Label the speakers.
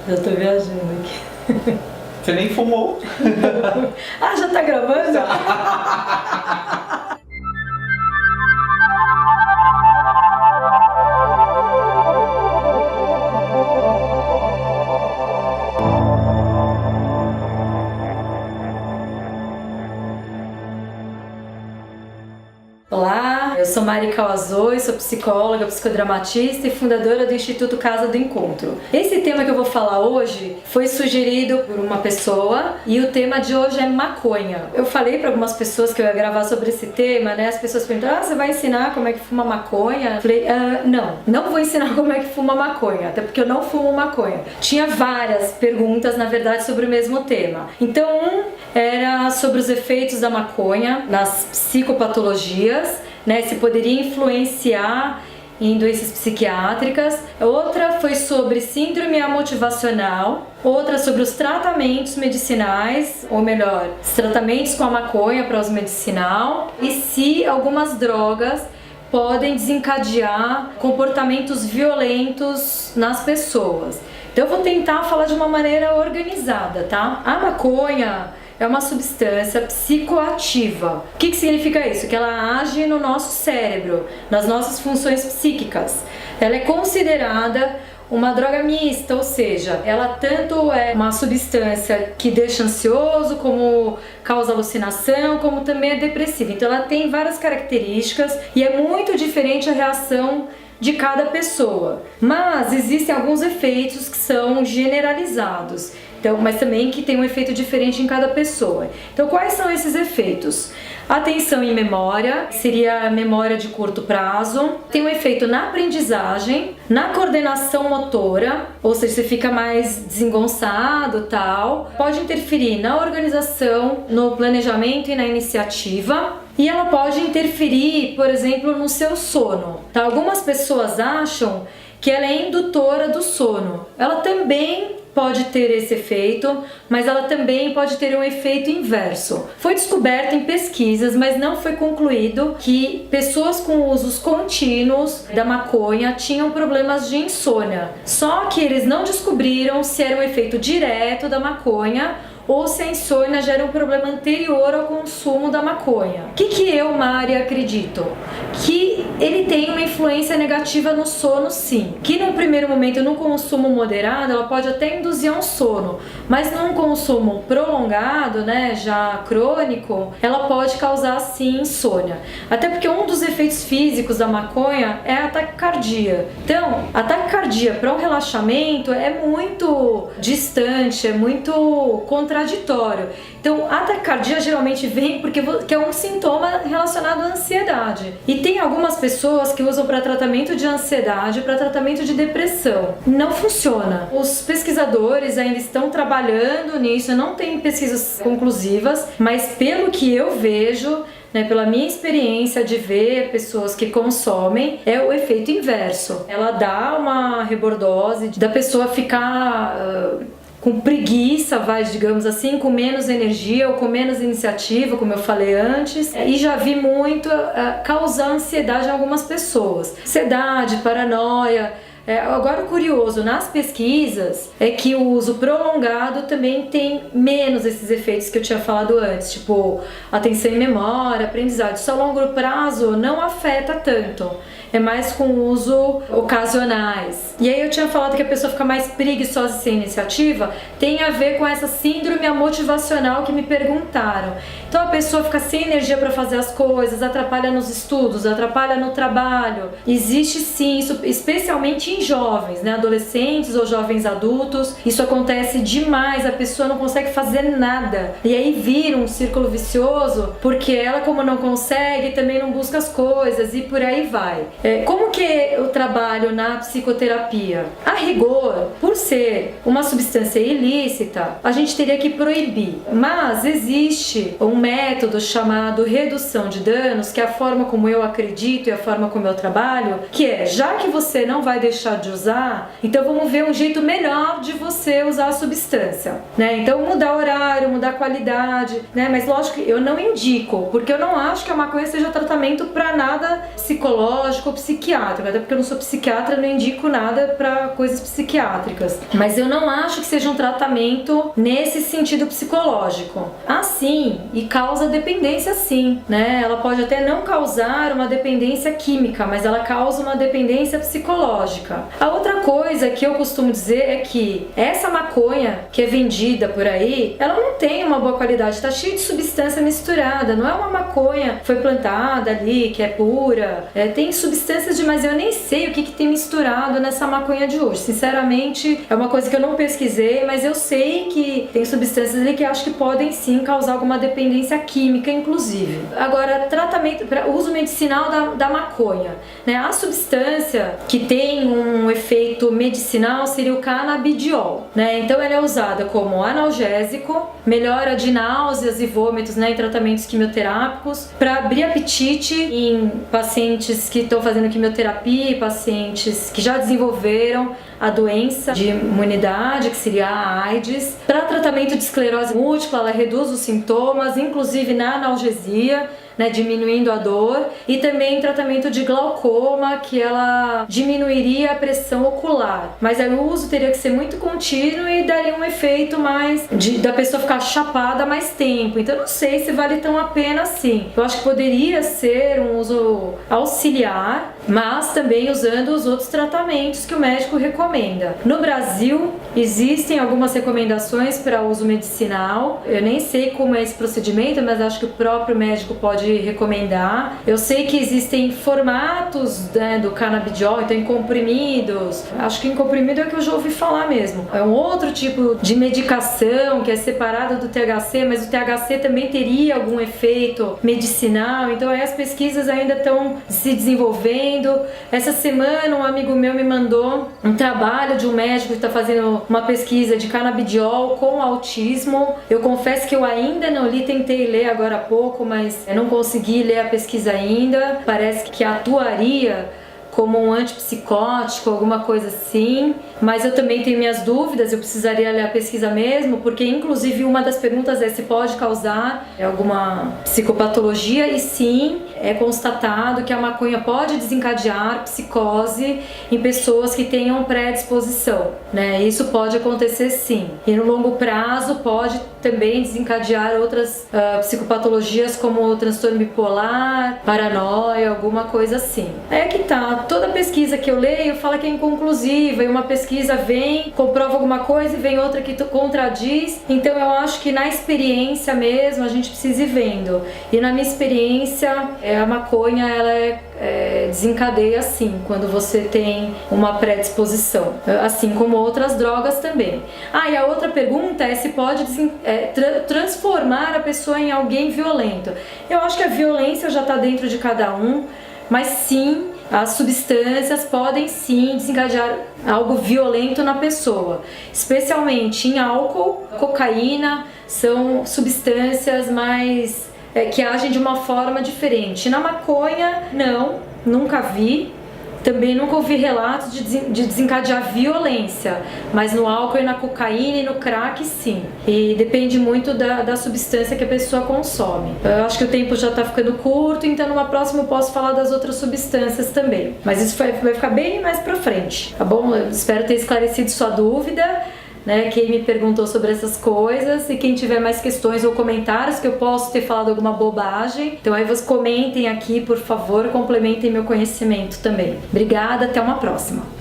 Speaker 1: Já tô viajando aqui.
Speaker 2: Você nem fumou.
Speaker 1: Ah, já tá gravando? Olá, eu sou Mari Kawazoi, sou psicóloga, psicodramatista e fundadora do Instituto Casa do Encontro. Esse tema que eu vou falar hoje foi sugerido por uma pessoa e o tema de hoje é maconha. Eu falei para algumas pessoas que eu ia gravar sobre esse tema, né? As pessoas perguntaram, você vai ensinar como é que fuma maconha? Eu falei, não vou ensinar como é que fuma maconha, até porque eu não fumo maconha. Tinha várias perguntas, na verdade, sobre o mesmo tema. Então, era sobre os efeitos da maconha nas psicopatologias, né, se poderia influenciar em doenças psiquiátricas. Outra foi sobre síndrome amotivacional. Outra sobre os tratamentos medicinais, ou melhor, os tratamentos com a maconha para uso medicinal. E se algumas drogas podem desencadear comportamentos violentos nas pessoas. Então eu vou tentar falar de uma maneira organizada, tá? A maconha é uma substância psicoativa. O que significa isso? Que ela age no nosso cérebro, nas nossas funções psíquicas. Ela é considerada uma droga mista, ou seja, ela tanto é uma substância que deixa ansioso, como causa alucinação, como também é depressiva. Então ela tem várias características e é muito diferente a reação de cada pessoa. Mas existem alguns efeitos que são generalizados. Então, mas também que tem um efeito diferente em cada pessoa. Então, quais são esses efeitos? Atenção e memória, seria a memória de curto prazo. Tem um efeito na aprendizagem, na coordenação motora, ou seja, você fica mais desengonçado, tal. Pode interferir na organização, no planejamento e na iniciativa. E ela pode interferir, por exemplo, no seu sono. Tá? Algumas pessoas acham que ela é indutora do sono. Ela também pode ter esse efeito, mas ela também pode ter um efeito inverso. Foi descoberto em pesquisas, mas não foi concluído que pessoas com usos contínuos da maconha tinham problemas de insônia. Só que eles não descobriram se era um efeito direto da maconha ou se a insônia gera um problema anterior ao consumo da maconha. O que eu, Mari, acredito? Que ele tem uma influência negativa no sono, sim. Que num primeiro momento, num consumo moderado, ela pode até induzir a um sono, mas num consumo prolongado, né, já crônico, ela pode causar, sim, insônia. Até porque um dos efeitos físicos da maconha é a taquicardia. Então, a taquicardia para um relaxamento é muito distante, é muito contraditório. Então, a taquicardia geralmente vem porque que é um sintoma relacionado à ansiedade. E tem algumas pessoas que usam para tratamento de ansiedade, para tratamento de depressão. Não funciona. Os pesquisadores ainda estão trabalhando nisso, não tem pesquisas conclusivas, mas pelo que eu vejo, né, pela minha experiência de ver pessoas que consomem, é o efeito inverso. Ela dá uma rebordose da pessoa ficar com preguiça, digamos assim, com menos energia ou com menos iniciativa, como eu falei antes, e já vi muito causar ansiedade em algumas pessoas. Ansiedade, paranoia. Agora, o curioso nas pesquisas é que o uso prolongado também tem menos esses efeitos que eu tinha falado antes, tipo atenção e memória, aprendizado. Isso a longo prazo não afeta tanto. É mais com uso ocasionais. E aí eu tinha falado que a pessoa fica mais preguiçosa e sem iniciativa, tem a ver com essa síndrome amotivacional que me perguntaram. Então a pessoa fica sem energia para fazer as coisas, atrapalha nos estudos, atrapalha no trabalho. Existe sim, isso especialmente em jovens, né, adolescentes ou jovens adultos. Isso acontece demais, a pessoa não consegue fazer nada. E aí vira um círculo vicioso, porque ela, como não consegue, também não busca as coisas e por aí vai. Como que eu trabalho na psicoterapia? A rigor, por ser uma substância ilícita, a gente teria que proibir. Mas existe um método chamado redução de danos, que é a forma como eu acredito e a forma como eu trabalho, que é, já que você não vai deixar deixar de usar, então vamos ver um jeito melhor de você usar a substância, né? Então mudar horário, mudar qualidade, né? Mas lógico que eu não indico, porque eu não acho que a maconha seja tratamento para nada psicológico ou psiquiátrico, até porque eu não sou psiquiatra, eu não indico nada para coisas psiquiátricas. Mas eu não acho que seja um tratamento nesse sentido psicológico. Sim, e causa dependência sim, né? Ela pode até não causar uma dependência química, mas ela causa uma dependência psicológica. A outra coisa que eu costumo dizer é que essa maconha que é vendida por aí, ela não tem uma boa qualidade, tá cheia de substância misturada, não é uma maconha que foi plantada ali, que é pura, tem substâncias demais, eu nem sei o que tem misturado nessa maconha de hoje, sinceramente é uma coisa que eu não pesquisei, mas eu sei que tem substâncias ali que eu acho que podem sim causar alguma dependência química, inclusive. Agora, tratamento para uso medicinal da maconha, né? A substância que tem um efeito medicinal seria o canabidiol, né? Então ela é usada como analgésico, melhora de náuseas e vômitos, né, em tratamentos quimioterápicos, para abrir apetite em pacientes que estão fazendo quimioterapia e pacientes que já desenvolveram a doença de imunidade, que seria a AIDS. Para tratamento de esclerose múltipla, ela reduz os sintomas, inclusive na analgesia, né, diminuindo a dor, e também em tratamento de glaucoma, que ela diminuiria a pressão ocular. Mas aí o uso teria que ser muito contínuo e daria um efeito mais da pessoa ficar chapada mais tempo. Então eu não sei se vale tão a pena assim. Eu acho que poderia ser um uso auxiliar, mas também usando os outros tratamentos que o médico recomenda. No Brasil, existem algumas recomendações para uso medicinal. Eu nem sei como é esse procedimento, mas acho que o próprio médico pode recomendar. Eu sei que existem formatos, né, do canabidiol, então em comprimidos. Acho que em comprimido é o que eu já ouvi falar mesmo. É um outro tipo de medicação que é separada do THC, mas o THC também teria algum efeito medicinal. Então aí as pesquisas ainda estão se desenvolvendo. Essa semana um amigo meu me mandou um trabalho de um médico que está fazendo uma pesquisa de canabidiol com autismo. Eu confesso que eu ainda não li, tentei ler agora há pouco, mas eu não consegui ler a pesquisa ainda. Parece que atuaria como um antipsicótico, alguma coisa assim, mas eu também tenho minhas dúvidas, eu precisaria ler a pesquisa mesmo, porque inclusive uma das perguntas é se pode causar alguma psicopatologia, e sim, é constatado que a maconha pode desencadear psicose em pessoas que tenham predisposição, né? Isso pode acontecer sim, e no longo prazo pode também desencadear outras psicopatologias como transtorno bipolar, paranoia, alguma coisa assim. É que tá, toda pesquisa que eu leio fala que é inconclusiva, e uma pesquisa vem, comprova alguma coisa e vem outra que contradiz. Então eu acho que na experiência mesmo a gente precisa ir vendo. E na minha experiência, a maconha ela desencadeia assim, quando você tem uma predisposição, assim como outras drogas também. E a outra pergunta é se pode transformar a pessoa em alguém violento. Eu acho que a violência já está dentro de cada um, mas sim, as substâncias podem sim desencadear algo violento na pessoa, especialmente em álcool, cocaína, são substâncias mais que agem de uma forma diferente. Na maconha, não, nunca vi. Também nunca ouvi relatos de desencadear violência, mas no álcool e na cocaína e no crack sim. E depende muito da substância que a pessoa consome. Eu acho que o tempo já está ficando curto, então numa próxima eu posso falar das outras substâncias também. Mas isso vai ficar bem mais pra frente, tá bom? Eu espero ter esclarecido sua dúvida, né, quem me perguntou sobre essas coisas, e quem tiver mais questões ou comentários que eu posso ter falado alguma bobagem, então aí vocês comentem aqui, por favor, complementem meu conhecimento também. Obrigada, até uma próxima!